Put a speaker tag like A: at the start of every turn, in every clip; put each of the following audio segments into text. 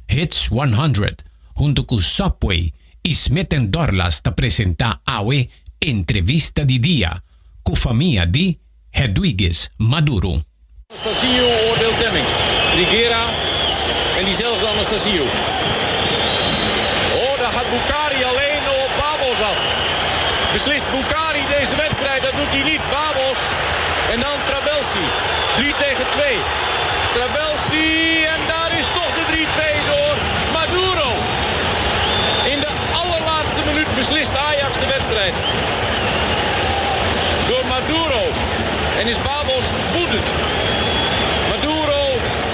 A: Hits 100, junto con Subway y Smith Dorlas te presenta Awe Entrevista di Dia, con famiglia di Hedwiges Maduro.
B: Anastasio oordeelt Demming. Triguera en diezelfde Anastasio. Oh, daar gaat Boukari alleen op Babos af. Beslist Boukari deze wedstrijd, dat doet hij niet. Babos en dan Trabelsi. 3 tegen 2. Trabelsi en daar is toch de 3-2 door Maduro. In de allerlaatste minuut beslist Ajax de wedstrijd. Door Maduro. En is Babos woedend. Maduro,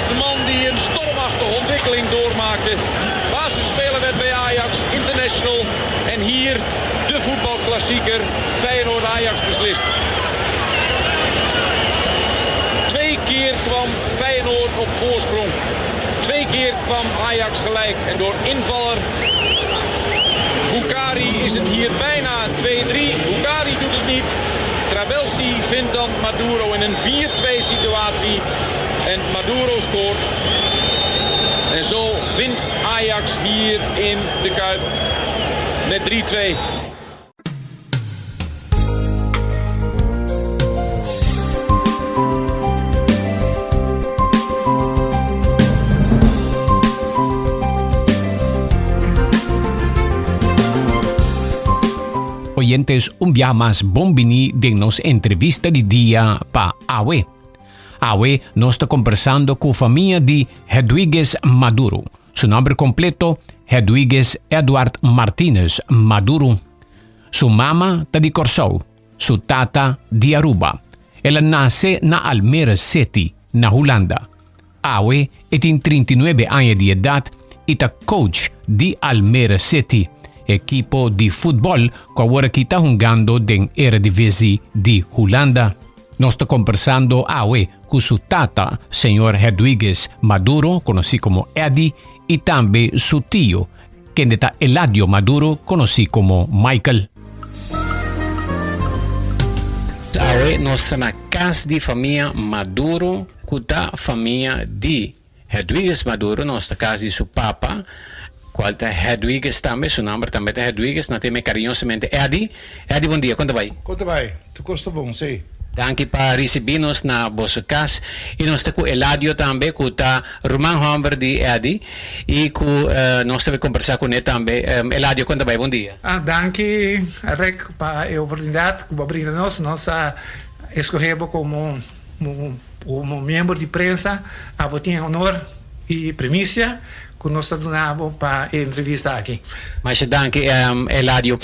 B: de man die een stormachtige ontwikkeling doormaakte. Basisspeler werd bij Ajax, international. En hier de voetbalklassieker Feyenoord-Ajax beslist. 2 keer kwam Feyenoord op voorsprong. 2 keer kwam Ajax gelijk. En door invaller Boukari is het hier bijna 2-3. Boukari doet het niet. Trabelsi vindt dan Maduro in een 4-2 situatie. En Maduro scoort. En zo wint Ajax hier in de Kuip met 3-2.
A: Oyentes, un día más bombini de nos entrevista di dia pa Awe. Awe nos está conversando con familia de Hedwiges Maduro. Su nombre completo, Hedwiges Eduard Martínez Maduro. Su mamá está de Corsou, su tata de Aruba. Ella nace na Almere City, na Holanda. Awe tiene 39 años de edad y está coach de Almere City, equipo de fútbol que ahora está jugando en Eredivisie de Holanda. Nos está conversando Awe con su tata, señor Hedwiges Maduro, conocido como Eddie, y también su tío, quien está Eladio Maduro, conocido como Michael. Awe, nuestra casa de familia Maduro, con la familia de Hedwiges Maduro, nuestra casa de su papá, qual é Hedwiges também, seu nome também é Hedwiges, nós temos carinhosamente Eddie. Eddie, bom dia, conta bem.
C: Conta bem, tu gosta bom, sim.
A: Danke para receber-nos na vossa casa. E nós temos o Eladio também, que está Roman Humber de Eddie. E que nós temos conversar com ele também. Eladio, conta bem, bom dia.
C: Danke, Rick, para a oportunidade que brinda-nos. Nós escolhemos como membro de prensa, a botinha honor e primícia. Nós estamos para a entrevista aqui.
A: Mas danke, Eladio.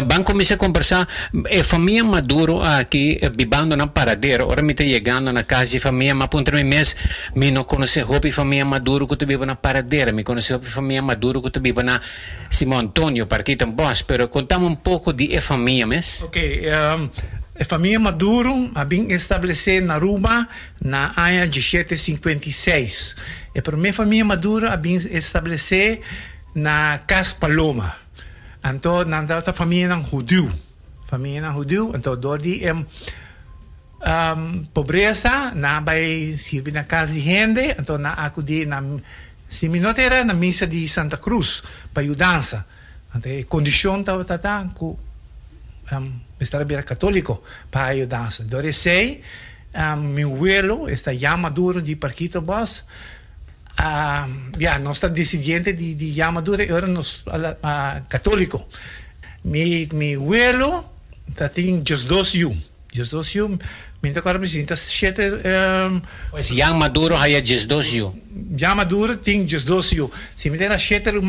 A: Vamos começar a conversar. A família Maduro aqui, vivendo na paradeira. Ora, me está chegando na casa de família, mas por um mês, me não conhece a família Maduro que vive na paradeira. Me conhece a família Maduro que vive na Simão Antônio, para aqui também. Mas contamos pouco de a família, mas.
C: Ok. A família Maduro a bem estabelecida na Aruba na ano de 1756. A primeira família Maduro a bem estabelecida na Casa Paloma. Então, na família judeu. Família judeu, então, dori pobreza, na vai servir na casa de gente, então, na acudir na seminotera na missa de Santa Cruz, para ajudança. Então, a condição estava com estar bien católico para ayudarse. Entonces, mi abuelo está ya maduro de Parquito Boss. No está decidiente de ya maduro y ahora nos católico. Mi abuelo tiene just 2 años. Just 2 años. Mientras que ahora me siento 7.
A: Pues ya maduro hay just 2 años.
C: Ya maduro tiene just 2 años. Si me tiene 7 años,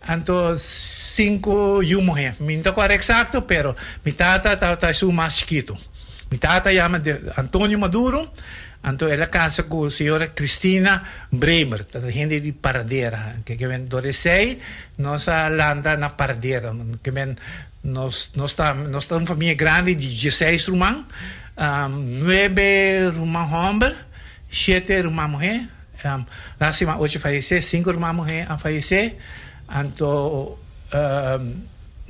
C: então 5 e uma mulher. Me não é exato, pero mi tata está su mais chiquito. Mi tata chama Antônio Maduro, então ela casa com a senhora Cristina Bremer, a gente de paradeira, que vem do Recei, nossa landa na paradeira, que vem nós estamos uma família grande de 16 irmãos, 9 irmãos homens, 7 irmãs mulheres, lá cima 8 faleceram, 5 irmãs mulheres a falecer. Então,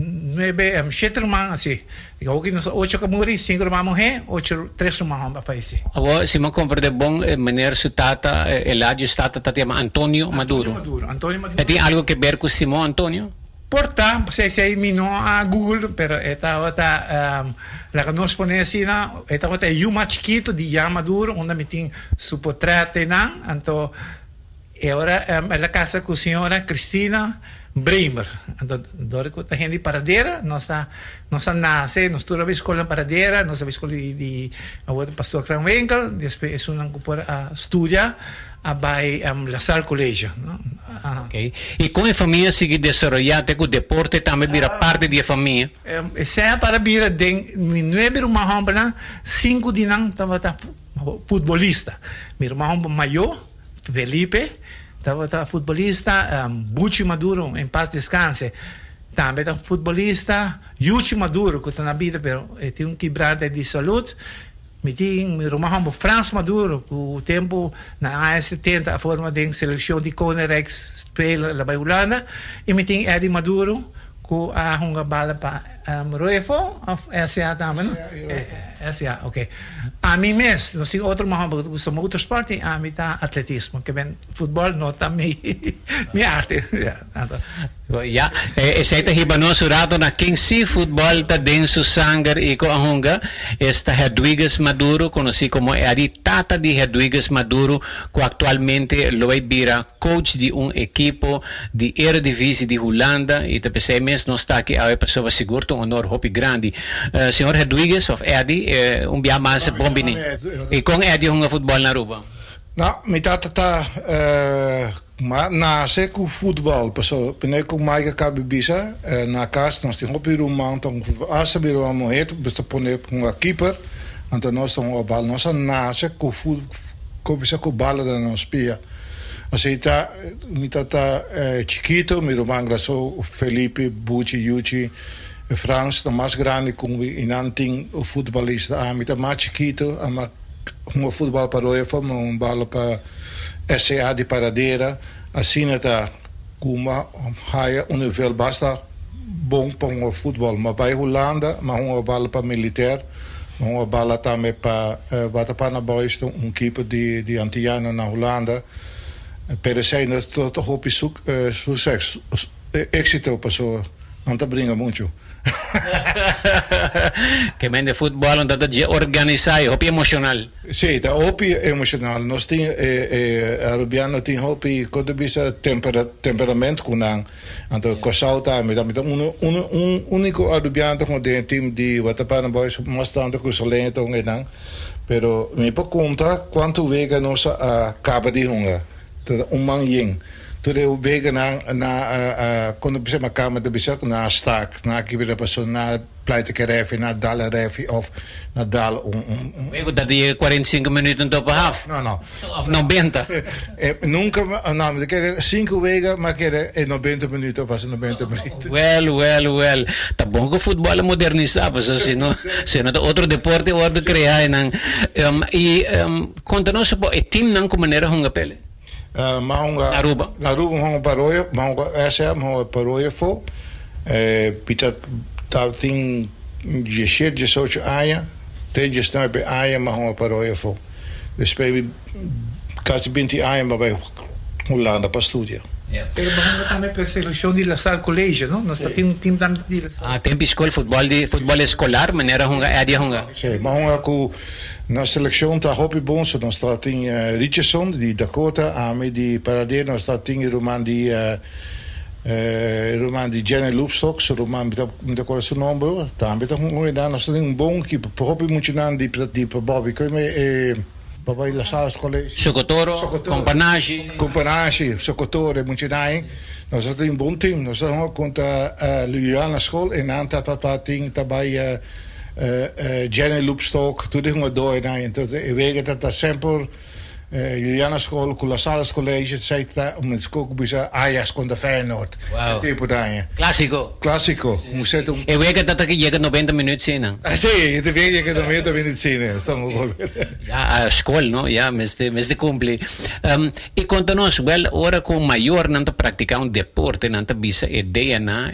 C: 9, 7 rumah así. Ikaw okay na sa 8 kamuri, 5 rumah mujer, 3 rumah hamba pa isi.
A: Abo, si man compra de bom, meneer su tata, Eladio su tata, tati ama Antonio Maduro.
C: Antonio Maduro.
A: E tem algo que ver com Simão Antonio?
C: Porta, se mino a Google, pero esta la que nos pone así na, esta Yuma chiquito de ya Maduro, una meeting su portrait na, anto ahora en la casa con señora Cristina Bremer. Anto dore ko ta hindi paradera, nosa nace, nos tura escola paradera, nosa escola di pastor Kranwinkel, después es una studia by La Salle College, no?
A: Okay. E como a família sigue desarrollando com o deporte também vira parte da família?
C: Saya para vira den 9 rumah hamba 5 dinang tava futebolista. Mi rumah hamba mayo Felipe tava futebolista, Bucci Maduro em paz descanse. Também tá futebolista Yuchi Maduro que tá na vida pero tem quebrada de saúde. Mi rumah hamba Frans Maduro, o tempo na AS70 a forma de seleção de Konerex spelen labay Holanda. E mi Eddie Maduro, ku hunga bala pa Roefo of SA tama no? SA, okay. Mi mes, no si otro mahamba gusto motorsport, mi ta atletismo, que ben football no ta mi arte.
A: Ja, saya ta hibano surado na King Sea Football ta din su sangar iko ang hunga esta Hedwiges Maduro, conocido como Adi Tata de Hedwiges Maduro, que actualmente lo bira coach de equipo de Eredivisie de Holanda e te mes no está aqui a pessoa seguro um honor hopi grande. Senhor Hedwiges of Adi, biya mas bombini. E com Adi hunga football na Aruba.
D: Nou, met dat na seku voetbal, paso peneku maiga kabibisa na kas nós tem hopi rumang tong asa biro amo het besta pone um keeper, então nós tong o bal nós na seku ko bisa ko bala da nós pia. Aceita mitata chiquito mi rumang graso Felipe Bucci Yuchi Frans no mais grande com inanting futebolista a mita mais chiquito ama um futebol para o EFA, um bala para SA de Paradeira, assim está como há nível basta bom para o futebol, mas para a Holanda, mas uma bala para militar, uma bala também para Watapana Boys, keeper de Antilliana na Holanda, pero sei dat tot hoop is sucesso, éxito passou, não te brinca muito.
A: Que men de futebol onde de organizar, hopi emocional.
D: Sim, da hopi emocional. Nós tem Arabiano tem hopi quando bisa temperamento kunang. Então cosauta me dá único Arabiano com de time de Watapana Boys mostrando que o lento ngang. Pero me por conta quanto vega nossa acaba de hunga. Man ying. Toen de wegen na konden we maar kamer de bezet na staak na kibele persoon na pleitekerefi na dalerefi of na dal
A: Wego dat je 45 minuten op half.
D: No.
A: Of 90.
D: Nunca no de que 5 wegen maar que 90 minuten pas 90 minuten.
A: Well. Tá bom que o futebol é modernizado, se não de outro deporte ou de criar nang conta-nos po e team nang como maneira hunga pele.
D: Aruba mahonga paroyo mahonga essa mahonga paroyo fo pita tin jeshet jesoch aya te jesna be aya mahonga paroyo fo despe kasi binti aya ma bij Holanda pa studia.
C: Pero mahonga também para seleção de La Salle College, no? Nós team também de La Salle.
A: Tempo escola futebol escolar, maneira hunga adia hunga.
D: Sim, mahonga ku na selección ta hopi bonso nos staat in Richardson di Dakota ame di Paradero nos staat in roman di Jenny Loopstok so roman met qual suo nome tambe ta un dan nos un bon ki hopi mucho nan di Bobby come Babai La Salle College
A: Socotoro Companashi
D: Socotore mucho nai nos staat un bon team nos staat contra Luyana school en anta ta ting tabai Jenny Loopstok, toen ik door en toen ik weet dat sempre Juliana School, Culasalis College, sei om het skook bisa Ajax contra Feyenoord.
E: Wow.
D: Tipo daña.
E: Clásico.
D: Museto.
E: E weet que dat llega 90 minutos cena.
D: Ah, sí, te veía que también te viene cine. Estamos
E: Ja, school, no? Ja, mes de cumpli. E conta-nos, well, ora com maior não te praticar um deporte, não te bisa DNA,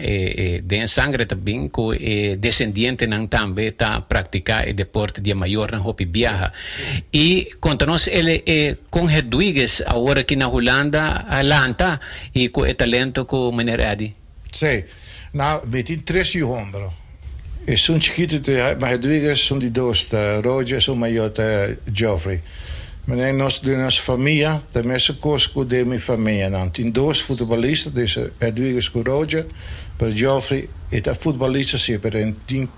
E: de sangue também, com descendiente não também tá praticar deporte de maior não hopi viaja. E conta-nos ele com Hedwiges agora aqui na Holanda, Atlanta, e com o talento com meneer Adi.
D: Sí. Nou, met die Tracy Hombro. Is zo'n chiquito, maar Hedwiges, zo'n die doos, Roger, zo'n major, Geoffrey. Maar de nossa família, de mensen koos de mijn familie. Dan tien doos voetballisten, dus Hedwiges con Roger, per Geoffrey, het voetballisten sempre in team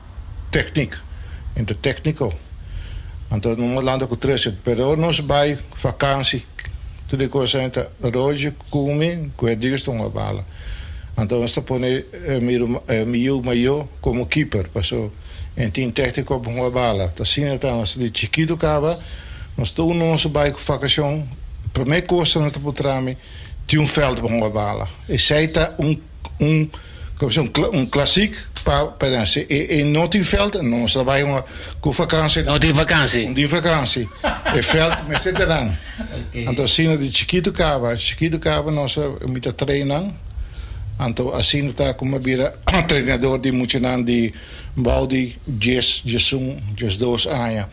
D: techniek, in de technico. Want dat moet landen con Tracy, pero nos bij vakantie, toen ik was aan Roger, Kumi, con Hedwiges toen balen. Então, nós põe Mio como keeper. Passou em team técnico com uma bala. Assim, então, de chiquito cava, nós estamos no nosso bairro vacação. Primeiro curso na Taputrami, tinha veld com uma bala. E seita klassiek para se e não tem veld, nós trabalhamos com vakantie.
E: Não tem vakantie.
D: Die vakantie. E veld, mas zit eraan. Então, assim, de chiquito cava, nós met trainen. Então, assim está como vira treinador de Muchinan de Baudi, Jes 2 anos.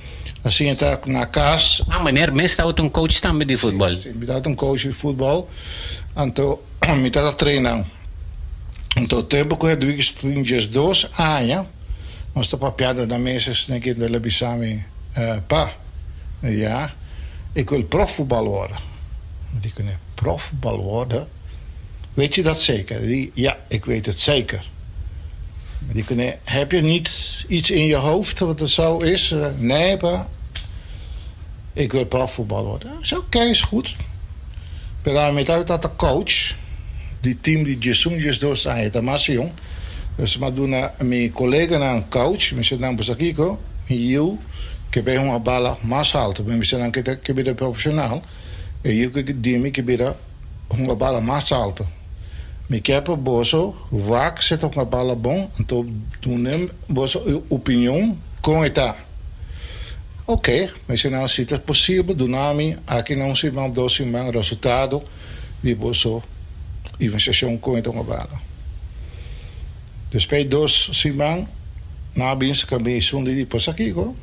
D: Assim está na casa.
E: Ah, meneer, meestal een coach também de futebol.
D: Sim, een coach de futebol. Então, me está treinando. Então, tempo que Hedwiges tem Jes 2 anos, nós está papiada da mesa, nem que de labisami pa. Ja, ik wil profvoetbal worden. Die kunnen profvoetbal worden. Weet je dat zeker? Ja, ik weet het zeker. Heb je niet iets in je hoofd wat het zo is? Nee, pa. Ik wil profvoetbal worden. Oké, is goed. Maar met uit dat de coach, die team die Jes door zijn, dat was jong. Dus maar doen mijn collega naar een coach, misschien dan Basakiko, eu, que ben uma bala mais alta, misschien dan que ben profissional. En eu que dime que ben uma bala mais alta. Me quebra bozo, vaak zet op een bala bom, en toen neem bozo opinion com eta. Oké, mas se não se é possível, do nome, aqui não se vai doce man resultado, de bozo, investigação com eta uma bala. Dus bij dos simang, na bins kami sundi di pasakiko,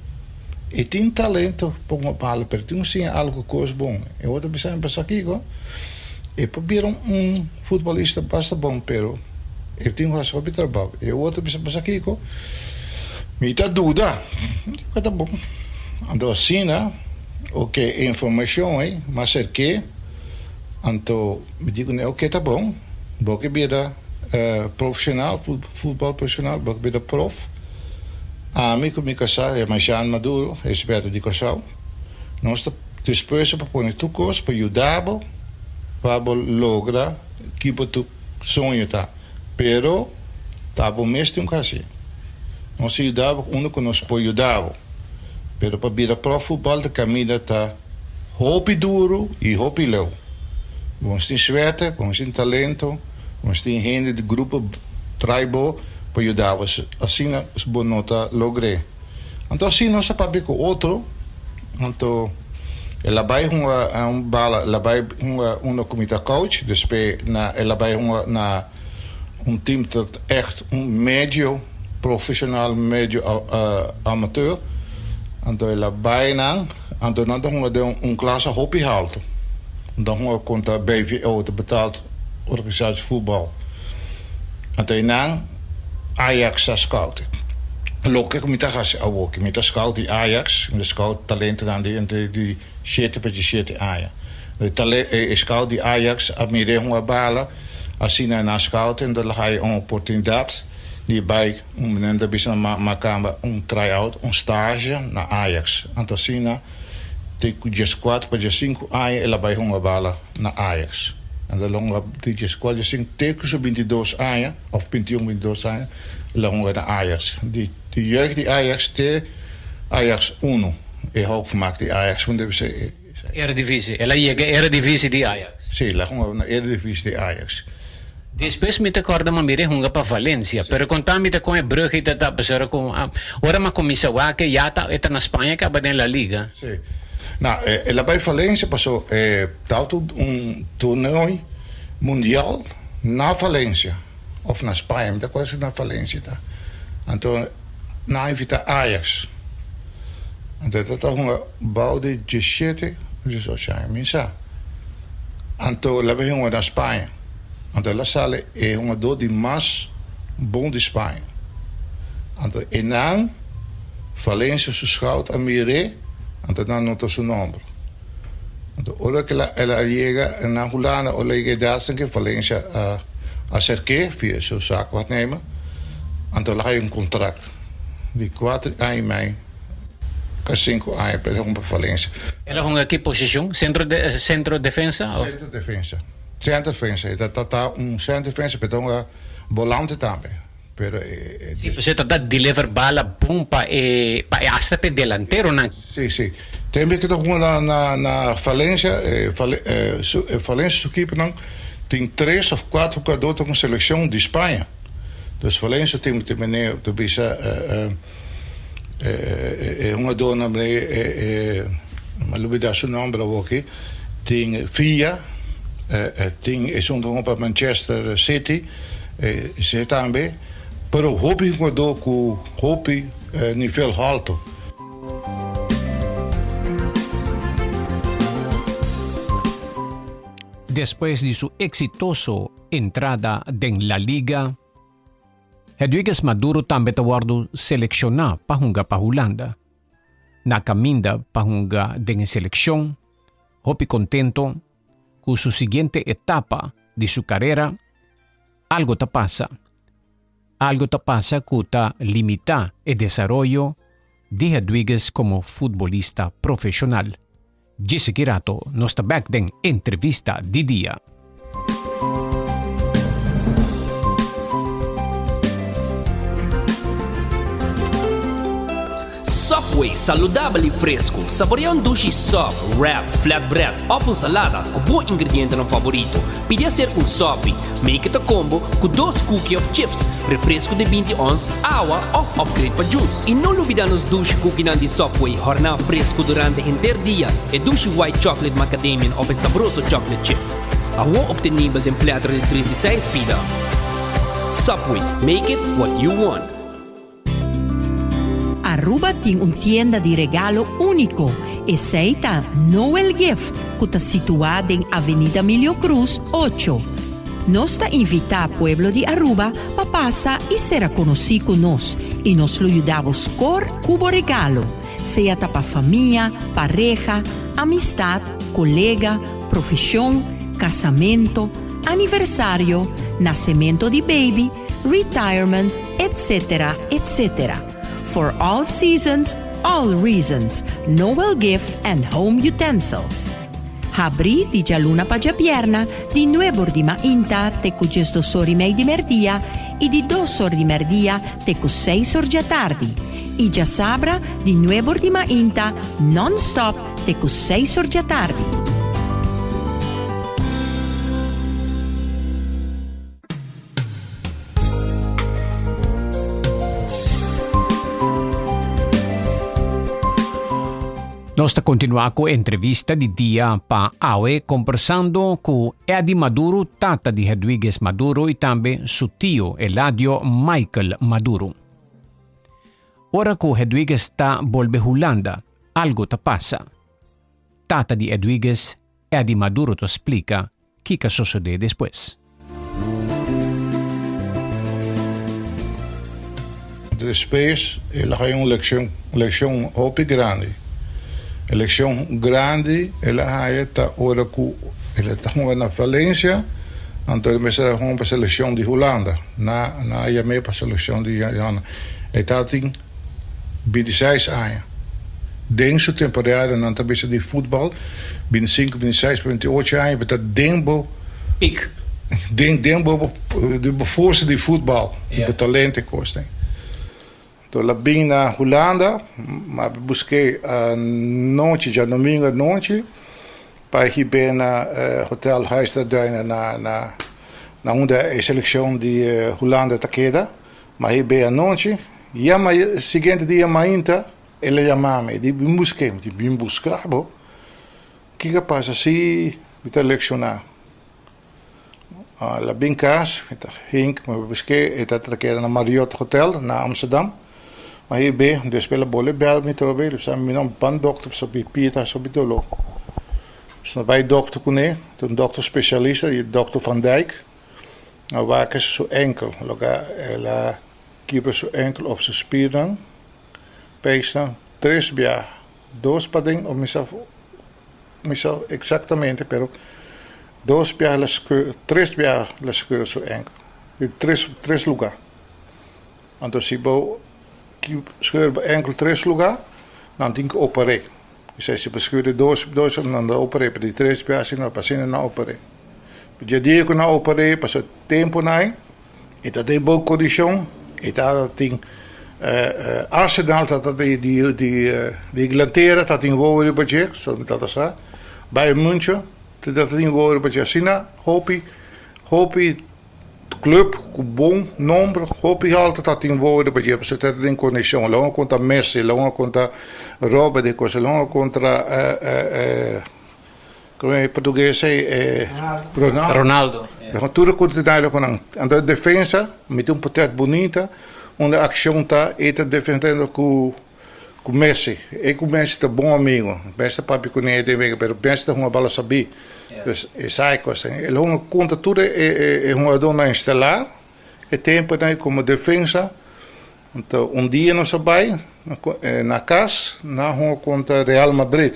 D: e tem talento para uma bala, pero tem sim algo coisa bom. Eu vou te pensar em pasakiko. E proberam futebolista basta bom, pero eu tenho relação com o trabalho. Eu outro bisa aqui, me dá dúvida. Tá bom. Então assim, ok, informação aí, mas ser que, então me digo, ok, tá bom. Porque vira profissional, futebol profissional, porque vira prof. A mim como me casar, é mais Jean Maduro, é esperto de casal. Nós estamos dispostos para pôr tudo coisa para ajudar. Para lograr que tu sonho tá, pero tá bom mesmo assim. Nós ajudava uno que nos pode ajudar, pero para vir para o futebol de caminho tá hopi duro e hopi low. Vamos ter suerte, vamos ter talento, vamos ter gente de grupo tribal para ajudar assim nós bom nota lograr. Então assim nós sabemos que outro, então ela vai bala, ela vai comité coach, dus ela vai na team dat echt médio profissional, médio amateur. Então ela vai então nós temos klasse hobby haalt. Dan gaan we contra BVO, de betaald organisatie voetbal. Então Ajax scouting. Lokke com muita raça a walk, muita scout die Ajax, de scout talenten dan die shit per shit Ajax. De talent scout die Ajax admire uma bala, assim na scout en dan ga je een opportunidade die bij menende bisa makamba try-out, stage na Ajax. Então assim te just 4 para just 5 Ajax ela vai uma bala na Ajax. En dan longa die just 4 just 5 tekens op 22 Ajax of 21 22 Ajax. Lang de Ajax. Die jeugd die Ajax te Ajax 1. Ik hoop maakt die Ajax. Want
E: Eredivisie. Ela llega Eredivisie de Ajax.
D: Sim, lá com a Eredivisie de Ajax.
E: Depois me acorda uma mire hunga para Valência, pero contame te com a brug e tá passando com ora ma comissa wa que já tá na Espanha que abade la Liga.
D: Sim. Nou, ela bij Valência passou tanto torneio mundial na Valência of na Espanha, muita coisa na Valência tá. Então, na invita Ajax. Então, tá uma balde de 17, 18 anos, minsa. Então, lá vai na Espanha. Então, lá sale é uma dor de mais bom de Espanha. Então, e não Valência se scout a mire, então não nota seu nome. Então, olha que ela chega na Holanda, olha que daar que Valência acerque, via seu saco wat nemen. Então, lá hay contrato de 4 anos mais, que 5 anos para uma Valência.
E: Ela hunga que posição? Centro defensa?
D: Centro defensa. Centro defensa. Dat centro defensa, pero un volante también. Pero
E: sí, pues esto da deliver bala boom pa hasta pe delantero na.
D: Sí. Também que toch na Valência, Valência su keeper dan tem 3 of 4 jogadores com seleção de Espanha. Dus Valência tem meneer de bisa jogador na mas não dá seu nome para aqui. Tem Villa, tem é um para Manchester City, se também. Pero hobby jogador com hobby nível alto.
A: Después de su exitoso entrada en la liga, Hedwiges Maduro também tawardo selecionar para Holanda. Na caminda para den selección, hopi contento con su siguiente etapa de su carrera, algo te pasa. Algo te pasa que ta limita el desarrollo de Hedwiges como futbolista profesional. Jesse Kirato nos está back den entrevista de día.
F: Subway, saudável e fresco. Saboreia um duche soft, wrap, flatbread ou com salada com bom ingrediente no favorito. Pide a ser um sop, make it a combo com 2 cookies of chips, refresco de 20 ons, água ou upgrade para juice. E não olvida nos duche cookie de Subway, jornal fresco durante o inteiro dia e duche white chocolate macadamia ou um saboroso chocolate chip. Agora obtenível de platter de 36 pida. Subway, make it what you want.
G: Aruba tem tienda de regalo único e seita Noel Gift, que está situada em Avenida Milio Cruz 8. Nós está invita ao pueblo de Aruba para passar e ser conhecido conosco e nós lo ajudamos cor cubo regalo, seja para família, pareja, amistade, colega, profissão, casamento, aniversário, nascimento de baby, retirement, etc., etc. For all seasons, all reasons, Noel Gift and Home Utensils. Habri di Gialuna Pagiapierna, di 9 ore di mainta, te cu 2 ore mei di merdia, e di 2 ore di merdia, te cu 6 ore già tardi. E già sabra, di 9 ore di mainta, non-stop, te cu 6 ore già tardi.
A: Nós está continuando com a entrevista de dia para AWE, conversando com Eddie Maduro, tata de Hedwiges Maduro, e também seu tio, Eladio Michael Maduro. Ora que Hedwiges está volve Holanda, algo te passa. Tata de Hedwiges, Eddie Maduro te explica o que sucede depois.
D: Depois, ela tem uma leção muito grande. Eleição grande, ela está ora com ela está na Valência, então ela está com a seleção de Holanda, na IAME para a seleção de Holanda. Ele está tem 26 anos. Dentro da temporada, não está bisa de futebol, 25, 26, 28 anos, está dentro
E: Pic.
D: Dentro de força de futebol, de talento que tem. Então, lá vim na Holanda, mas busquei a noite, já domingo à noite, para ir na Hotel Huis der Duinen na onde a seleção de Holanda ta queda, mas ir à noite, e mas seguinte dia mainta, ele chamava-me, de bim buscar, bo, que capaz assim, me lecionar. La Binkaas, met Hink, maar we dat keer naar Marriott Hotel naar Amsterdam. Maar hier ben je, dus spelen bollen bij me te roberen. Dus zijn we een banddokter, zo bij Pieter, zo bij Dolo. Dus naar bij dokter Koene, een dokter specialist, dokter Van Dijk. Nou waken ze zo enkel, la keeper zo enkel op zijn spieren. Peesna, 3 jaar, 2 padding, of mezelf exactamente, pero 2 jaar, 3 jaar la escuela su enkel. 3 lugar. Então se bo que escuela enkel 3 lugar, dan tem que operar. Se se bescuurde 2 dan operar para 3 jaar se não passina na operar. Porque dia que na operar, passou tempo nai, e tá de boa condição, e tá tem Arsenal dat die glanteren dat in woorden budget, zo dat is dat. Bij München dat in woorden budget China, hopi club com bom número, hopi altijd dat in woorden budget, zo dat in condição, longa contra Messi, longa contra Robert, de coisa longa contra como é português
E: Ronaldo.
D: Yeah. Tudo continuado com a defesa, met um portret bonita. Onde a ação está defendendo com Messi. E com Messi é bom amigo. Messi papi com ele, mas Messi é uma bala sabi. Dus é sai coisa. Ele uma conta tudo é uma dona instalar. É tempo daí como defesa. Então dia nós vai na casa, na uma conta Real Madrid.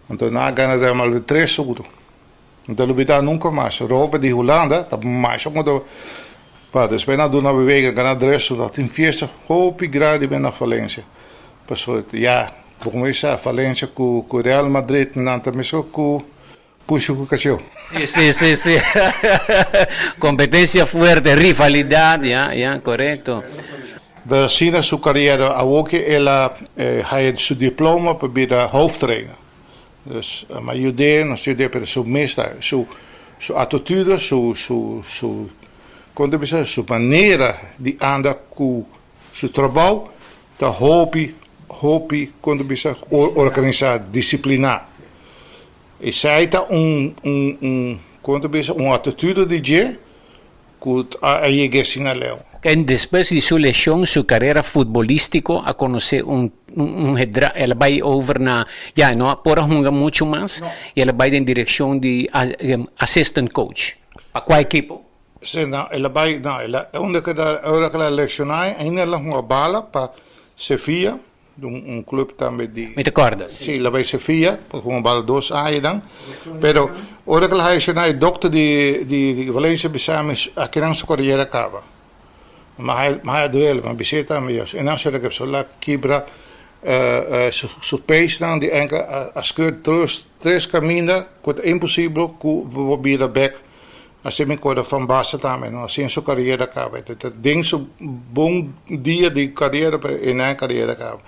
D: Então na ganha Real Madrid 3 segundos. Então ele vai nunca mais. Roupa de Holanda, tá mais como dus bijna doen naar bewegen, gaan naar de rest, zodat in 40 hoop gradi ben naar Valencia. Passou, ja, como isso, Valencia com Real Madrid, não também só com puxo com cachorro.
E: Sí. Competencia fuerte, rivalidad, ya, correcto.
D: Da China sua carreira, a ook ela heeft zijn diploma para vir hoofdtrainer. Dus, maar jullie, não sei para seu meester, sua atitude, sua quando bisa sua maneira de andar com seu trabalho, da hobby quando bisa organizar, disciplinar. E sai tá quando bisa atitude de je, que a llegue sin aleo.
E: En después de su lesión, su carrera futbolístico, a conocer él va over na, ya no por jugar mucho más, y él va en dirección de assistant coach. ¿Para cuál equipo?
D: Sim, onde que ela lecionai, ainda ela uma bala para Sevilla, clube também de.
E: Me recordas?
D: Sim, ela vai Sevilla, com uma bala 2 anos dan. Pero onde que ela lecionai, dokter de Valência, bisamos aqui na sua carreira acaba. Mas hij duel, maar bezit aan mij. En dan zeg ik zo la kibra, su pace dan die enkel, als je 3 caminhos, het impossível, que vira back. Als je me corda van base também, assim a sua carreira acaba. Dat ding zo bom dia de carreira in een carreira acaba.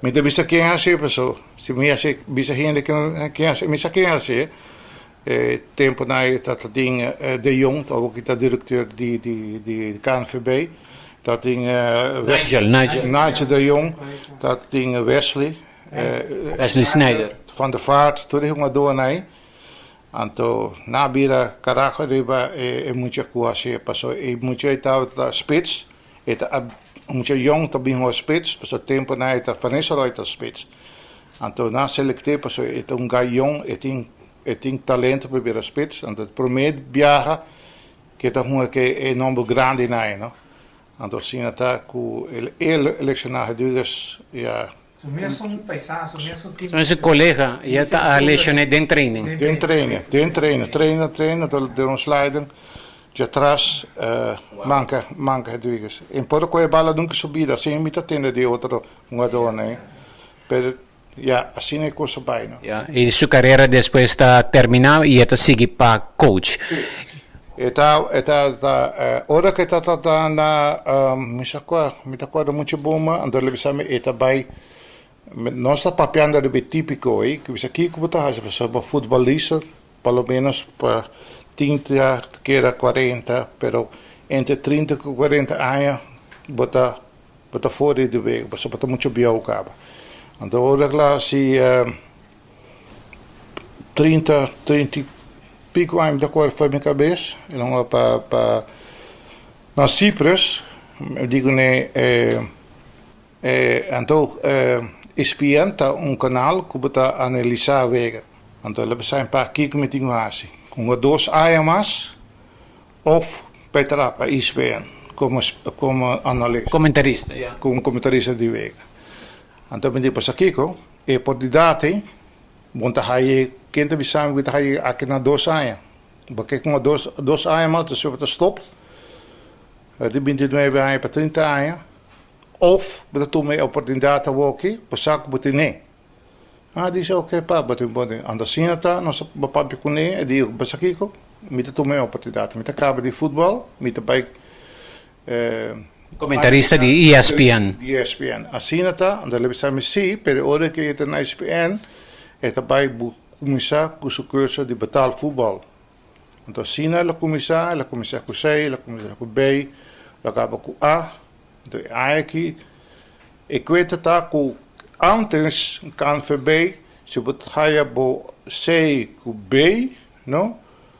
D: Met de bisa quem hace pessoa, se me hace bisa gente quem hace, me quem hace. Tempo na dat ding de Jong, ook dat directeur die KNVB, dat ding Nigel de Jong, dat ding Wesley
E: Sneijder
D: van der Vaart, toen ik maar door naar. Anto na bira carajo riba mucha cuasi pasó y mucha estaba spits mucha Jong também was spits pasó tempo na eta Vanessa Reuter spits anto na selecte pasó eta guy Jong tem talento para bira spits anto promet viaja que tá que enorme grande na no anto sina tá cu el eleccionar dus ja.
C: Mesmo paisaço, mesmo time.
E: Esse colega já está a lecionar dentro training.
D: Treina, de ons leiden. Já traz manca Hedwiges. En por que bala nunca subida, sem me atender de outro jogador, né? Pero ja, assim é coisa bem, não?
E: Ja, e sua carreira depois está terminada e está seguir para coach.
D: Ora que está na me acorda muito bom, andar le bisame eta by Nós estamos papiando de típico, que você aqui como está, você é futebolista, pelo menos para 30, que era 40, pero entre 30 e 40 anos, bota fora de weg, você bota muito bem o cabo. Então, agora, se 30 e pico anos de cor foi minha cabeça, e não para na Cyprus, eu digo, né, então, ESPN está canal que está analisar wegen. Então, we zijn een paar keer met die situatie. Com dois AMAs of Petra para ESPN como analista.
E: Comentarista, ja.
D: Como comentarista de wegen. Então, ben ik pas aqui, e por die data, want dan ga je kinderen bij samen, dan ga je aqui na dois AMAs. Porque com dois AMAs, dus we hebben stop. Die bent het mee bij para 30 anos. Of, dat toen mij oportunidade woki, pasak botine. Die zei oké, pa, but we anderzien het dan, als we papi kunnen, die basakiko, met toen mij oportunidade, met de kaber die voetbal, met de bij.
E: Comentarista de ESPN.
D: ESPN. Assim het dan, dan hebben ze me zie, periode que je na ESPN, het daarbij começar com o curso de betaal voetbal. Então, assim ela começar com C, ela começar com B, ela acaba com A. Então, aqui, ik weet het ook, antes kan VB, se você vai para C com B, não?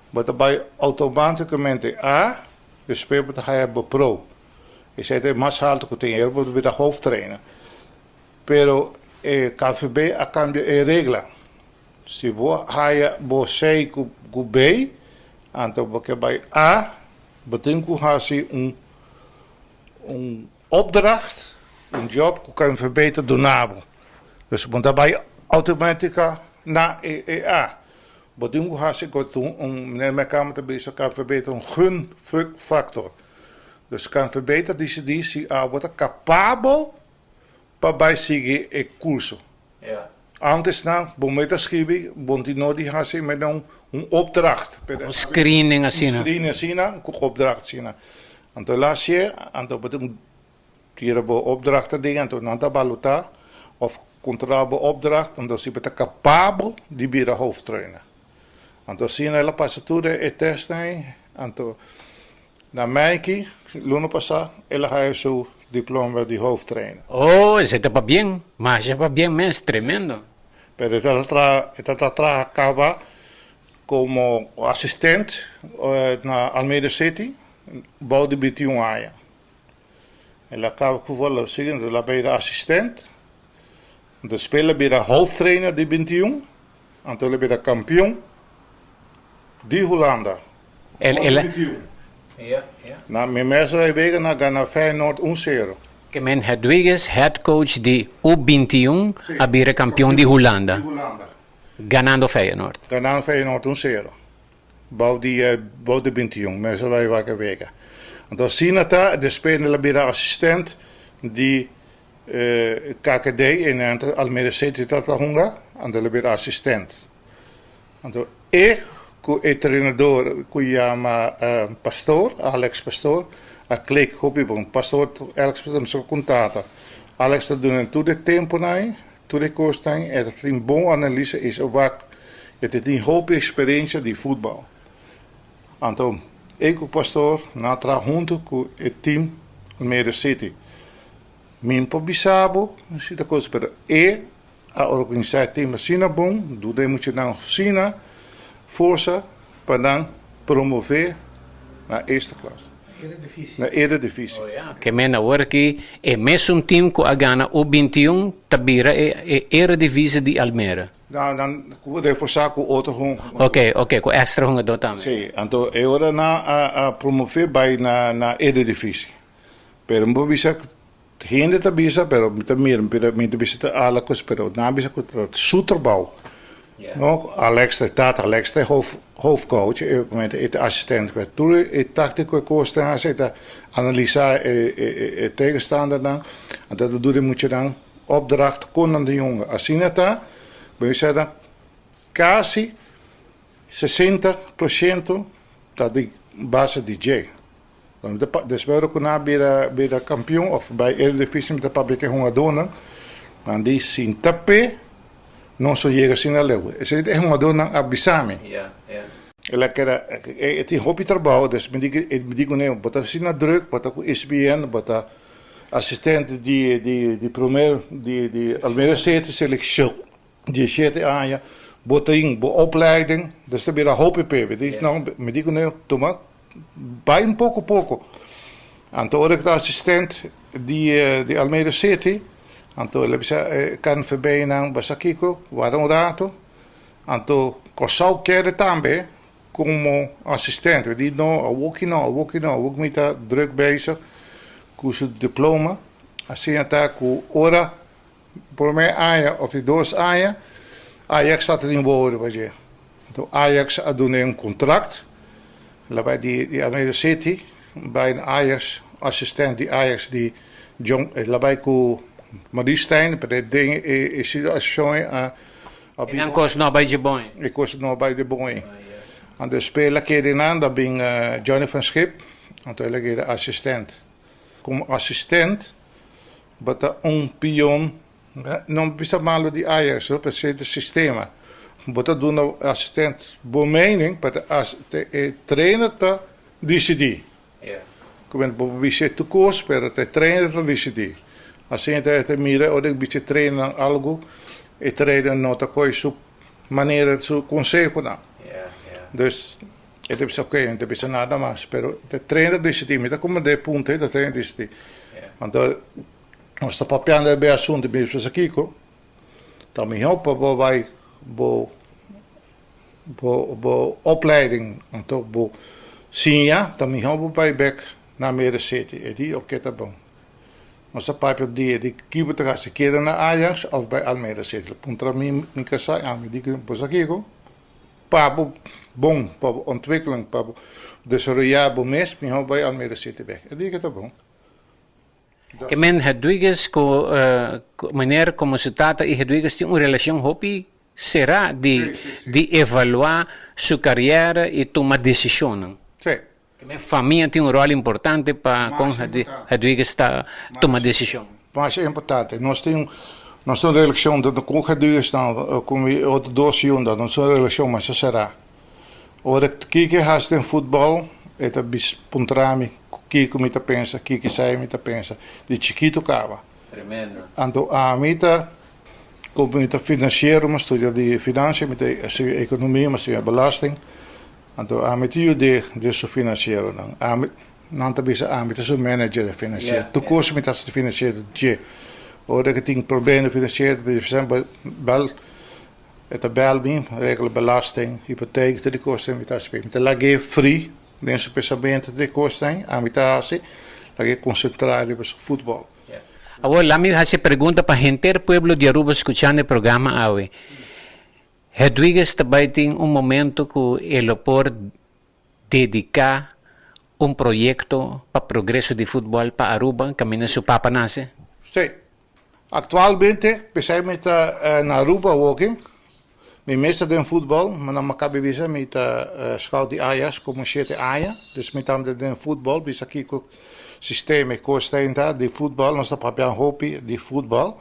D: Mas daarbij automaticamente A, dus speel você vai para Pro. Je zei dat mais alto que tem, eu vou vir a hoofdtrainer. Pero, KVB a cambia de regla. Se você vai para C com B, então você vai A, betekent que opdracht, een job, que kan verbeteren donabel. Dus want daarbij automatisch naar EA. Bedoel je ik meneer mijn kamer te bezig kan verbeteren een gunfactor. Dus kan verbeteren die wordt capabel bij zich curso.
E: Ja.
D: Antes na, bom met schrijven, bom die nodig has met een opdracht.
E: Een screening assim.
D: Een screening assim, een opdracht assim. En toen las je, en toen bedoel je opdrachten dingen, en toen nanta baluta of controle opdracht, en dan zie je het capabel die bij de hoofdtrainer. En toen zie je hele passature et test en toen na mij luno passa, ela ga zo diploma de hoofdtrainer.
E: Oh, ese está bien, mas está bien, es tremendo.
D: Pero esta acaba como assistent na Almeida City, bouwde 21 anos. Ela acaba com o seguinte, ela bij de assistent, de speler bij de hoofdtrainer de 21, en toen bij de kampioen, die Hollanda.
E: Ja.
D: Na mijn mensen wij wegen naar Feyenoord 1-0.
E: Que men Hedwiges, head coach de U21, a bira campeão de Holanda. Ganando Feyenoord.
D: Ganando Feyenoord 1-0. Bouwde 21, mensen wij wakker wegen. En dan zien het daar, de speler bij de assistent die KKD in Almeida City dat honga, en dan bij de assistent. En dan ik, de trainador, chama Pastor, Alex Pastor, a klik op je Pastor, Alex Pastor, zo contato. Alex dat doen toe de tempo naai, toe de kost naai, en dat een bon analyse is wat het is een hoop experiência de voetbal. Então, ik o Pastor, na tra junto com o team Almeida City. Min po bisabo, sita coisa para a organizar team Sina bom, do de moet je dan Sina força para dan promover na eerste klas. Na Eredivisie.
E: Oh, ja. Que men agora que é mesmo time que a gana U21 tabira é Eredivisie de Almere.
D: Nou, dan de forçar com outro rum.
E: Ok, com extra hunga do também.
D: Sim, então eu era na promover bij na Eredivisie. Pero mo bisa hindi ta bisa pero mit bisa ta ala kos pero na bisa ko Soeterbouw. No, Alex de hoofdcoach, op moment de assistent werd. Toen het tactico kost dan zitten analyseren tegenstander dan. En dat doe je moet je dan opdracht kon aan de jongen. Als je het dan, ben je dan quasi 60% dat die base DJ. Dus we ook bij de kampioen of bij Eredivisie met de publieke hongen doen. Want die zien tape, non so llega sin a lewe. Ese é uma dona abisame. Ela quer tem hobby trabalho, dus me digo né, bota sin na druk, bota com SBN, bota assistente de primeiro de Almeida City seleção, de 7 anos, bota in opleiding, dus er weer een hoop pepe. Die nou, me digo né, toma, bij een pouco. Anto hoor ik de assistent die Almeida City. Anto ele kan verbenen basta Kiko, waarom rato. Anto cosau quer também como assistente. Die ook met dat druk bezig. Com zijn diploma. Assim até com ora por mij aia of die doos aia. Ajax staat er in woorden bij je. Então Ajax a doen een contract. Bij die Almeida City bij een Ajax assistent die Ajax die John bij com Maristijn, bij de dingen is situatie
E: En dan kost nog bij je boy.
D: Ik kost nog bij de boy. En de speler keer aan, dat ben Johnny van Schip. En toen leg je de assistent. Como assistent, bota pion, não precisa malo die Ajax, para ser do sistema. Bota doen nou assistent, boa mening, para de trainer te decidir. Como é que tu cost, para te trainer te decidir. Assim te mira, ou de bicho trainer algo, e trainer nota coi su maneira su consejo não. Dus het is oké, het is nada mais, pero de trainer decidir, me dá como de punto, de trainer decidir. Want nós está papiando bem assunto mesmo isso aqui, co. Dan me helpen bij opleiding, então bo sinja, dan me helpen bij back naar Almeida City. E die ook tá bom. Nós está papo die keeper te gaan se keren naar Ajax of bij Almeida City. Contra mim, me casai, me digo, pues aqui, co. Papo bom, para ontwikkeling, para desarrollar bom mês, me helpen bij Almeida City back. E die tá bom.
E: Que men Hedwiges com maneira como se trata e Hedwiges tem uma relação hobby será de evaluar sua carreira e tomar decisão.
D: Sim.
E: Que men família tem um rol importante para com Hedwiges tomar decisão.
D: Mas é importante. Nós temos uma relação com Hedwiges com outro dossiê, nossa relação mas será. Ora que has tem futebol, é bis puntrami. Kiko me pensa, Kiki sai me pensa, de chiquito cava.
E: Tremendo.
D: Então a mita como mita financeiro, mas estuda de finanças, mita economia, mas é belasting. Então a mita eu de so financeiro não. Não também a mita so manager de financeiro. Tu cost mita so financeiro de. Ora que tem problemas financeiros, de exemplo, bel het bel bem, regelen belasting, hypotheek de kosten mita spelen. Mita lage free. Nesse pensamento de costa, a mitad, la que concentrar sobre futebol.
E: Agora, lá me hace pergunta para gente do pueblo de Aruba escuchando o programa hoje. Hedwiges também tem momento que ele pode dedicar projeto para progresso de futebol para Aruba, caminho seu papa nasce?
D: Sim. Atualmente, especialmente na Aruba, walking. Mijn meester doen voetbal, maar dan kan ik met school die Ajax, komen 7 Ajax. Dus met hem doen voetbal, bisa kiko systeem ik kosten daar, die voetbal, dan stap je een hobby, die voetbal.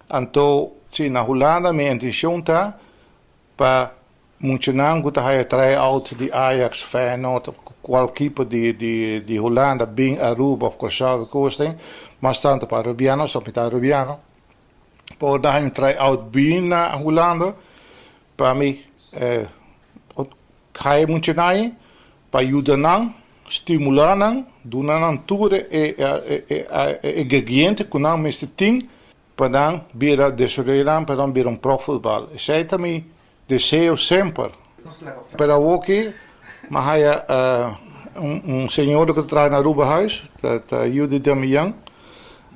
D: En toen zie na Hollanda, mijn intention daar, pa moet naam goed hij try-out die Ajax, Feyenoord, qual keeper die Hollanda, Bing, Aruba of Curaçao kosten, maar staan op Arubiano, stap met Arubiano. Voor daar een try-out Bing naar Hollanda. Para mim, ga muito naai, para ajudar, stimular, doen aan toeren e gegeente, kunnen met de team, para dan weer desarrollar, para dan weer profvoetbal. Zij também desejo sempre. Para hockey, maar hij senhor que traz na Aruba huis, dat ajuda Damian.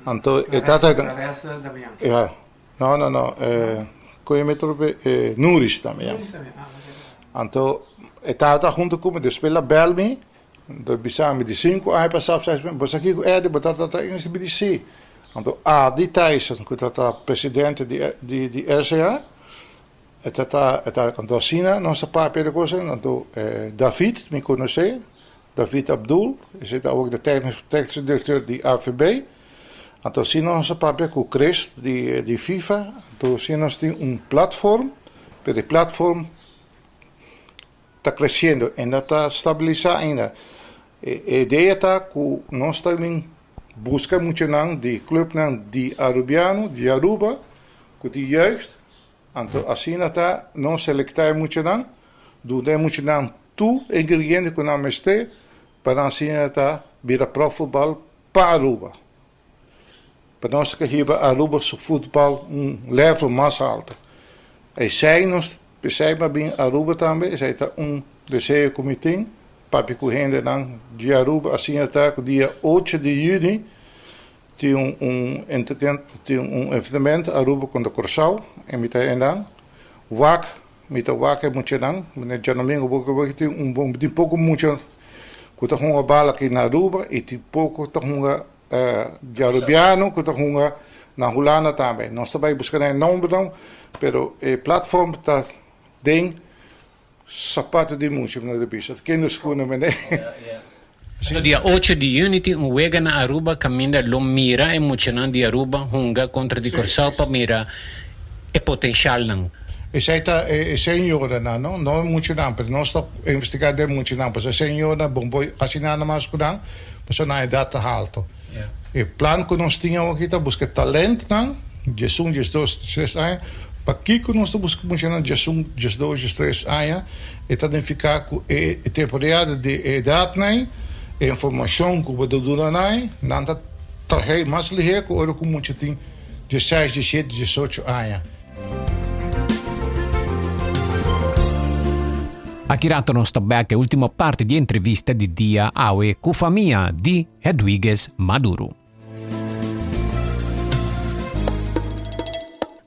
D: Então, ja, não. Kon je met Nuris também. Então, estava junto com de spela Belmi, de bisame de 5 ai passava 6, mas aqui de batata em BDC. Então, die Tyson, que tá presidente de RCA, tá Docina, nossa papi de coisa, então David, me conhece, David Abdul, is ook de technische directeur de AVB. Então, se nós papel com o Chris de FIFA, então se nós temos platform, pero a platform está crescendo, ainda está estabilizando ainda. A ideia está que nós também buscamos muito de clube de Arubiano, de Aruba, que de jeugd. Então, assim está, nós selectamos muito do muito tu ingredientes que nós temos, para assim está vir a pro futebol para Aruba. Para nós que hebben Aruba seu futebol level mais alto. E zij nós percebem bem Aruba também, zij está desejo comitê, para correndo de Aruba, assim até o dia 8 de junho, tem evenemento Aruba com o Corsal, e met dan WAC, met WAC é muito dan, met Janomingo, porque tem pouco muito, que está com a bala aqui na Aruba, e tem pouco está com de Arubiano, que está com na Hulana também. Nós também buscamos nome, pero a plataforma está dentro sapato de música na revista. Kinderschoenen meneer.
E: So dia 8 de junho, wega na Aruba, caminha Lomira, emocionante de Aruba, hunga contra de Corsal, para mira e potencial não.
D: E zij senhora não muito não, mas nós estamos investigando muito não, mas a senhora bomboy assinando mais cuidado, mas na idade alto. E plan que nós tínhamos aqui tá buscar talento não, Jesus 2 anos, para que nós buscamos muito não, Jesus 2 3 anos, e tá ficar com a temporada de idade não, informação que o do não, não tá trazer mais ligeiro que o que muito tem 16, 17, 18 anos.
A: Aqui nós também a última parte de entrevista de dia Awe com a família de Hedwiges Maduro.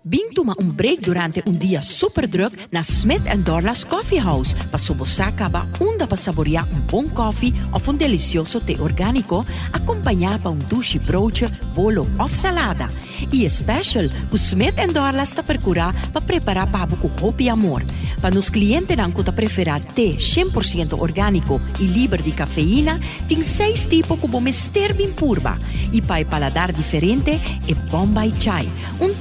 G: Bing toma break durante dia super druk na Smith & Dorla's Coffee House para sobosacaba onda para saborear bom coffee of delicioso té orgánico acompanhado por douche broodje, bolo of salada. E special, o Smith & Dorla's está percurar para preparar para com hope e amor. Para nos clientes que tá preferir té 100% orgânico e livre de cafeína, tem 6 tipos como mister bem purba. E para paladar diferente, é Bombay Chai,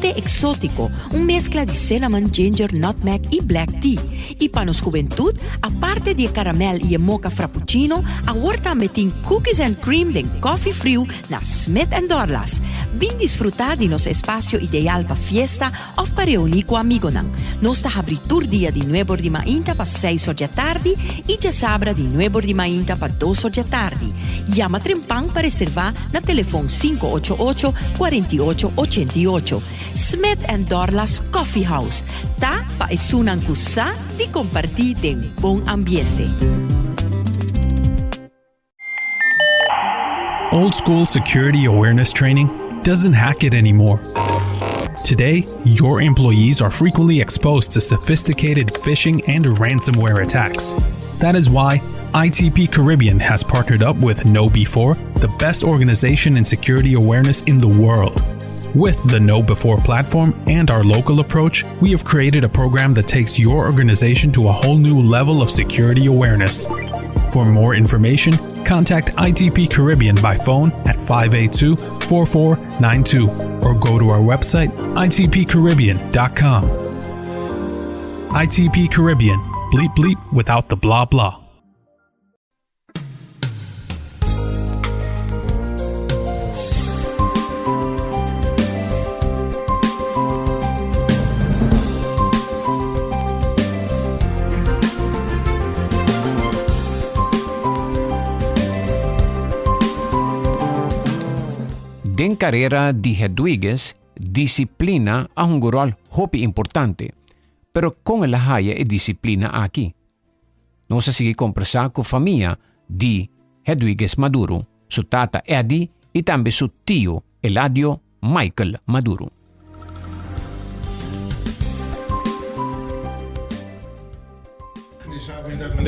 G: té exótico, mescla de cinnamon, ginger, nutmeg e black tea. E para nos juventud, aparte de caramel e mocha frappuccino, agora também tem cookies and cream de coffee frio na Smith & Dorla's. Bem desfrutar de nosso espaço ideal para fiesta ou para reunir com amigos. Nós está abrindo dia de 9 de mainta para 6 da tarde e já sabra de 9 de mainta para 2 da tarde. Llama Trempang para reservar na telefone 588-4888. Smith & Dorla's Coffee House. Tá para isunan kusa de compartir de bom ambiente.
H: Old school security awareness training doesn't hack it anymore. Today, your employees are frequently exposed to sophisticated phishing and ransomware attacks. That is why ITP Caribbean has partnered up with KnowBe4, the best organization in security awareness in the world. With the KnowBe4 platform and our local approach, we have created a program that takes your organization to a whole new level of security awareness. For more information, contact ITP Caribbean by phone at 582-4492 or go to our website itpcaribbean.com. ITP Caribbean. Bleep bleep without the blah blah.
A: Den carreira de Hedwiges, disciplina é um rol muito importante, pero com ela haya e disciplina aqui. Nós seguimos conversar com a família de Hedwiges Maduro, sua tata Eddie e também seu tio Eladio Michael Maduro.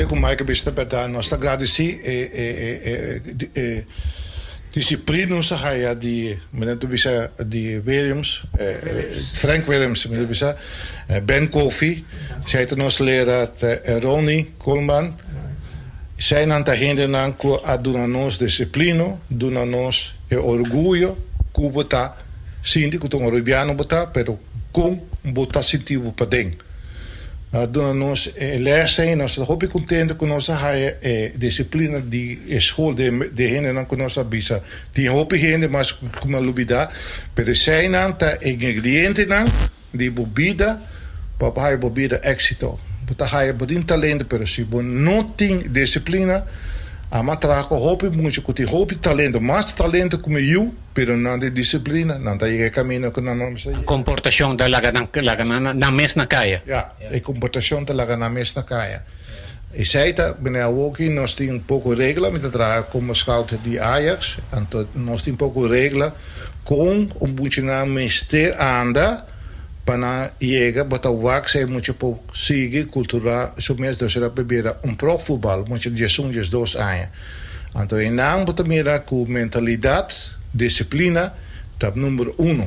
D: Com Michael bista para nós está agradecer disciplina sa haya di menento bisa di Williams Frank Williams menento bisa Ben Kofi zij te nos leraar Ronnie Coleman zijn aan te hinderen ko a donar nos disciplina donar nos orgulho que kubota sindi kutong Rubiano bota pero kung bota sentivo pa ding. Doon nós lessen, nós hopi contente com nossa disciplina de escola de gente não com nossa bisa. Die hopi gente mas como lubida, pero sei não tá ingrediente não de bebida, para bebida éxito. Bota hai bodin talento, pero se bon não tem disciplina, a matraco hopi muito com ti hopi talento, mais talento como eu, pero não de disciplina, não tá aí caminho com não sei.
E: Comportação talaga na mes na kaya.
D: Ja, a comportação talaga na mes na kaya. E zeita, binnen Awoki, nós temos pouco regla, met het raar como scout de Ajax, en nós temos pouco regla, com muito na mister anda, para chegar, bota o wak, sei muito pouco sigue, cultura, so mesmo dus será beber pro voetbal, muito de sonhos 2 anos. Então, em naam bota mira com mentalidade, disciplina, tab número 1.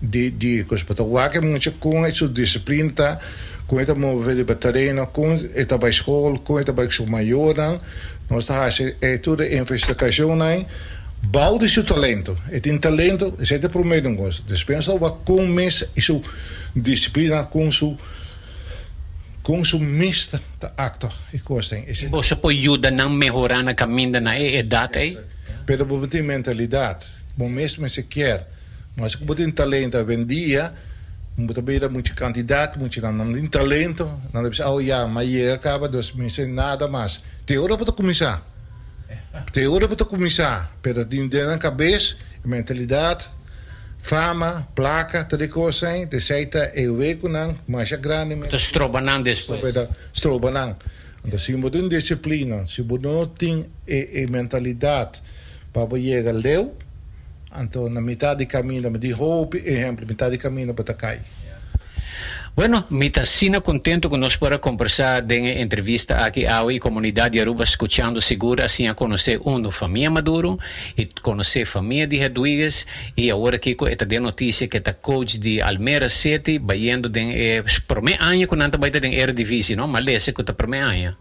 D: Die bota o wak, muito com essa disciplina, tá? Com essa mover de terreno, com essa bij school, com essa bij seu maior, nós tá tudo investigação aí. Bouw de seu talento. E tem talento, é de prometo um gosto. Despensa o com mes e sua disciplina com seu mister de acto e coisa.
E: Você pode ajudar a melhorar na caminho na idade aí?
D: Pero você tem mentalidade. Bom mesmo se quer. Mas se você tem talento, vendia, você tem muito candidato, muito não tem talento, não deve ser, mas acaba, dus não nada mais. Tem hora para começar. Tem hora para começar, pero tem na cabeça, mentalidade, fama, placa, tudo coisa assim, de seita é o eco não, mas é grande.
E: Então estrobanang depois.
D: Estrobanang. Então se você tem disciplina, se você não tem mentalidade para chegar leu, então na metade do caminho, me diz hope, exemplo, metade do caminho para cair.
E: Bueno, me está contento que nós podemos conversar em entrevista aqui à comunidade Aruba, escutando segura, assim a conhecer família Maduro e conhecer a família de Rodrigues e agora aqui está de notícia que está coach de Almera City, vai indo primeiro ano que não está baita em Eredivisie, não? Mas lesse que está primeiro ano.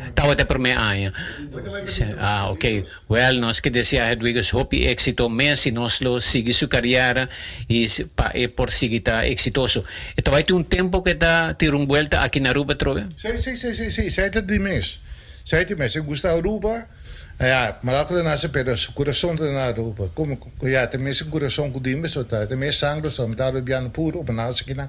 E: Estava até primeiro ano. Ok. Well, nós que desejar Rodrigues hope éxito mesmo, nós lo seguir sua carreira e por seguir tá exitoso. Então vai ter tempo que está ter volta aqui na Aruba, trove?
D: Sim, sete de mês. Eu gosto da Aruba. Malaco de nasce pero su coração de na Aruba. Como tem mesmo coração com dimes, tem mesmo sangue, só me dá Arubiano puro, para nós aqui na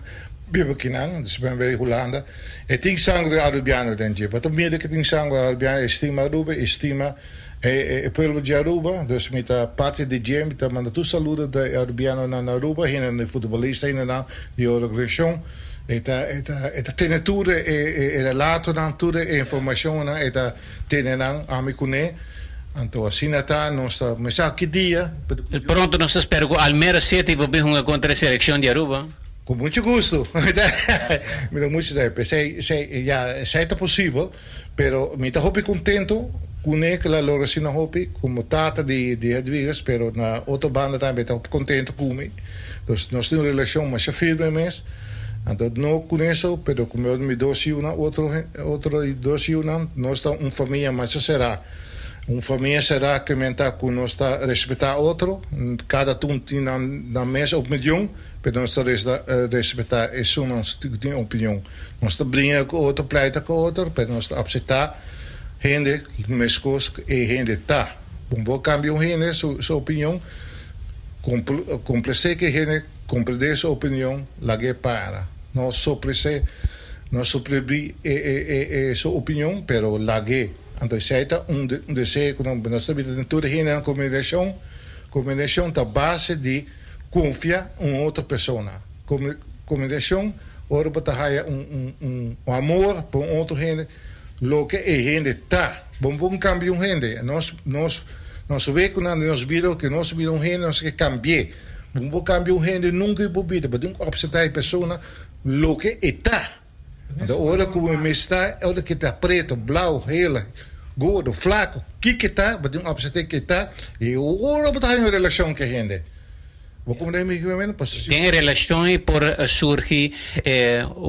D: Bibo Kinang, dus ben bij Holanda. E tem sangue Arubiano dentro. Mas também que tem sangue Arubiano, estima Aruba, estima e pueblo de Aruba, dus met a parte de Jim, met manda tu saludo de Arubiano na Aruba, heen de futebolista heen na die organisação. Eta tenature e relato dan tudo informação na eta tenan amikune. Então assim tá nossa mensagem que dia.
E: Pronto, nós esperamos Almera City para ver uma contra a seleção de Aruba.
D: Com muito gosto. Me dá muito tempo. Sei tá possível, pero me tá hopi contento com aquela Loracina hopi como tata de Hedwiges, pero na outra banda também tá contento comigo. Dus nós temos relação mais firme mesmo. Então não conheço, pero como eu me dou outro dois nós tá família mais será. Família será que menta com nós tá respeitar outro, cada tem na mesma opinião, pero nós tá respeitar é só nossa opinião. Nós tá brinca com outro, pleita com outro, pero nós tá aceitar gente mescos e gente tá. Bom cambio gente sua opinião, compreender que gente compreender sua opinião, lage para. Nós sobrevive sua opinião, pero lage. Então, seita desejo que nós estamos tudo em combinação da base de confiar em outra pessoa. Combinação, ora para ter amor por outro gente, lo que é gente tá. Bom cambio gente. Nós vemos que nós vimos que nós vimos gente, nós que cambiar. Bom cambio gente nunca é bobida, mas tem que observar a pessoa lo que está. Então, ora como está, ora que está preto, blau, hele, gordo, flaco, que está, mas tem que observar que está, e ora para ter uma relação com a gente. Vou comer me que passo.
E: Tem relações por surgir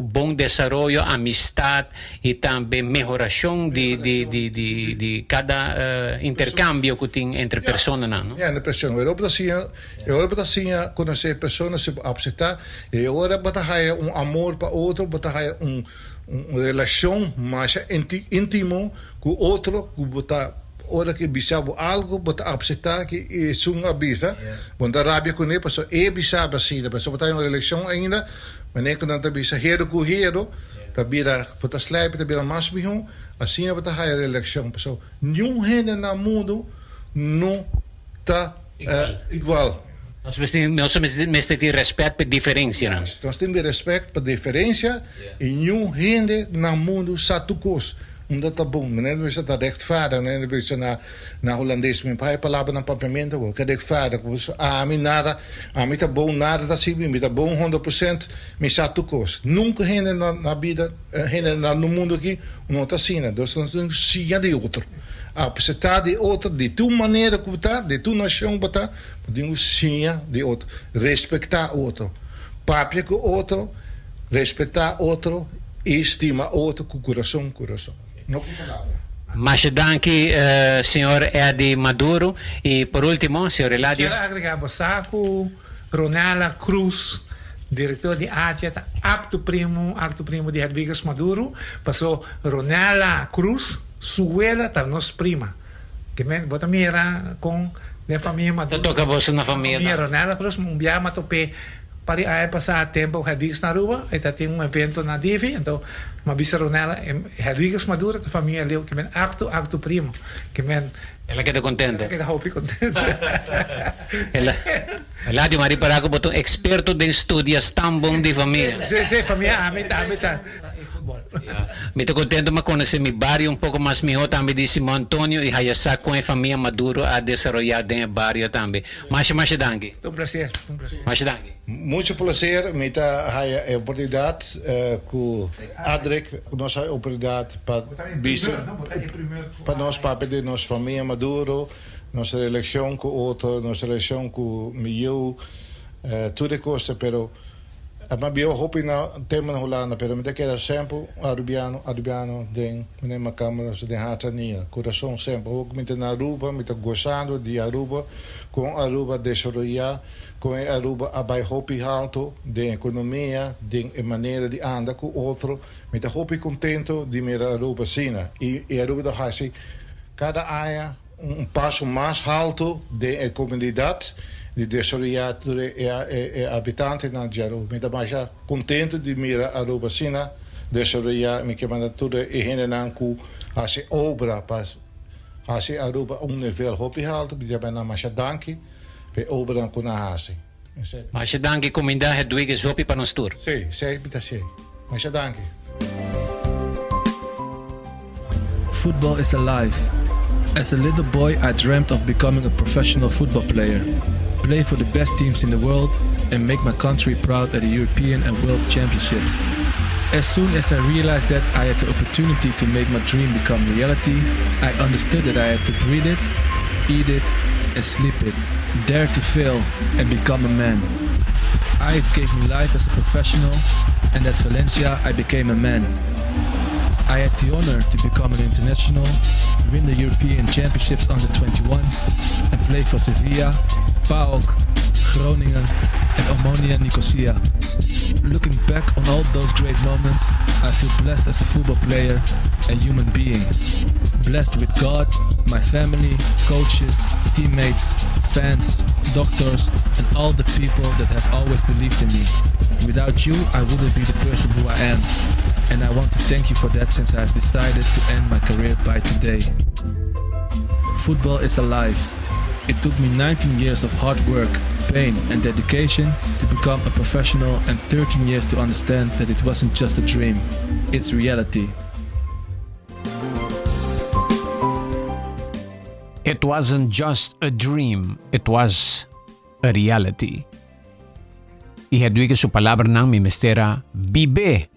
E: bom desenvolvimento, amistad e também melhoração de cada intercâmbio que tem entre pessoas, não?
D: Ja, na pessoa. Europa tá assim, conhecer pessoas se aceitar. E agora batalha amor para outro, batalha relação mais íntimo com outro, que botar ora que bisabo algo bota aceitar que é sung abisa bunda rabia com ele passou bisaba assim passou botar uma eleição ainda mas nem quando tá bisa hero com hero tá bira bota slipe tá bira mais bihon assim bota a eleição passou nenhum rende na mundo não tá igual.
E: Nós temos que ter respeito por diferença, não?
D: Nós temos respeito por diferença e nenhum rende na mundo satukos. Omdat dat bom, meneer, we zijn dat rechtvaardig, né? We zijn na Hollandees, mijn pa, palavra na papiamento, we zijn rechtvaardig, we tá bom nada, tá sim, me tá bom 100%, me sato cos. Nunca hende na vida, hende no mundo aqui, não tá assim, dus nós não sia de outro. Apresentar de outro, de tua maneira que tá, de tua nação que tá, podemos sia de outro, respeitar outro, papia com outro, respeitar outro, estima outro com coração. No
E: Mas danke, senhor Edi Maduro. E por último, senhor Eladio.
C: Quero agregar Bosaco, Ronela Cruz, diretor de arte, acto primo de Hedwiges Maduro. Passou Ronela Cruz, suela, tá nos prima. Que me bota mira com a família Maduro.
E: Toca você na família.
C: Ronela Cruz, biama tope. Para aí passar tempo Hedwiges na rua, aí tem evento na Divi, então uma bisa Ronela, Hedwiges Maduro, a família leu que men acto primo, que men
E: ela queda contente.
C: Ela queda hopi contente.
E: Ela de Mari Paraco botou experto de estudios tão bom de família.
C: Sim, família, amita.
E: Me estou contente de conhecer meu barrio pouco mais melhor também de Simão Antônio e Hayasa com a família Maduro a desenvolver no barrio também. Mas danke.
C: Um prazer.
E: Mas danke.
D: Muito prazer, me tá a oportunidade com Adric, nossa oportunidade para nós para de nossa família Maduro, nossa relação com outro, nossa relação com eu, tudo coisa, pero mas eu hoop na tema na Holanda, pero me queda sempre Arubiano den meneer câmera de hart nila, coração sempre, ook met na Aruba, met gozando de Aruba, com Aruba desarrollar, com Aruba abai hopi alto de economia, de maneira de andar com outro, met hopi contento de mir Aruba sina. E Aruba da hasi cada área passo mais alto de comunidade de desarrollar habitantes na Aruba. Me dá mais contente de mirar Aruba sina, desarrollar me que manda tudo e hende nan ku hasi obra pas hasi Aruba nível hopi alto, me dá na mais danke pe obra ku na hasi.
E: Mas danke comunidade Hedwiges hopi para nós tour.
D: Sim, bita sim. Mas danke.
I: Football is alive. As a little boy, I dreamt of becoming a professional football player, play for the best teams in the world, and make my country proud at the European and World Championships. As soon as I realized that I had the opportunity to make my dream become reality, I understood that I had to breathe it, eat it, and sleep it, dare to fail, and become a man. Ajax gave me life as a professional, and at Valencia I became a man. I had the honor to become an international, win the European Championships under 21, and play for Sevilla, PAOK, Groningen, and Omonia Nicosia. Looking back on all those great moments, I feel blessed as a football player and human being. Blessed with God, my family, coaches, teammates, fans, doctors, and all the people that have always believed in me. Without you, I wouldn't be the person who I am. And I want to thank you for that, since I have decided to end my career by today. Football is alive. It took me 19 years of hard work, pain and dedication to become a professional, and 13 years to understand that it wasn't just a dream, it's reality.
A: It wasn't just a dream, it was a reality. Y Hedwiges su palabra nang mi mistera vive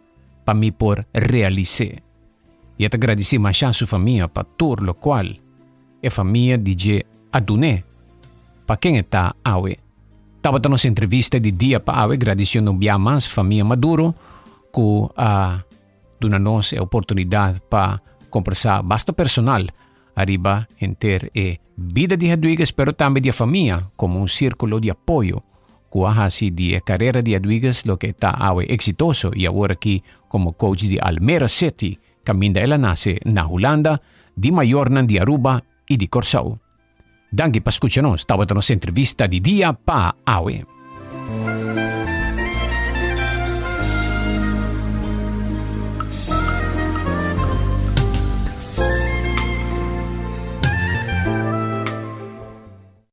A: pa mi por realize. Y at agradeci masya su familia pa tur lo cual e familia DJ adune pa keng eta awe Tawat nos entrevista di dia pa awe gradisyon ng biyamas família Maduro ku dunanos e oportunidad pa conversar basta personal arriba enter vida di Hadwiges pero también di familia como un círculo de apoyo kuahasi di carrera di Hadwiges lo que está awe exitoso y ahora aquí como coach di Almera City caminda ela nase na Holanda di Mayornan di Aruba y di Corsao. Danke pa escuchanos, tawat nos entrevista di dia pa awe.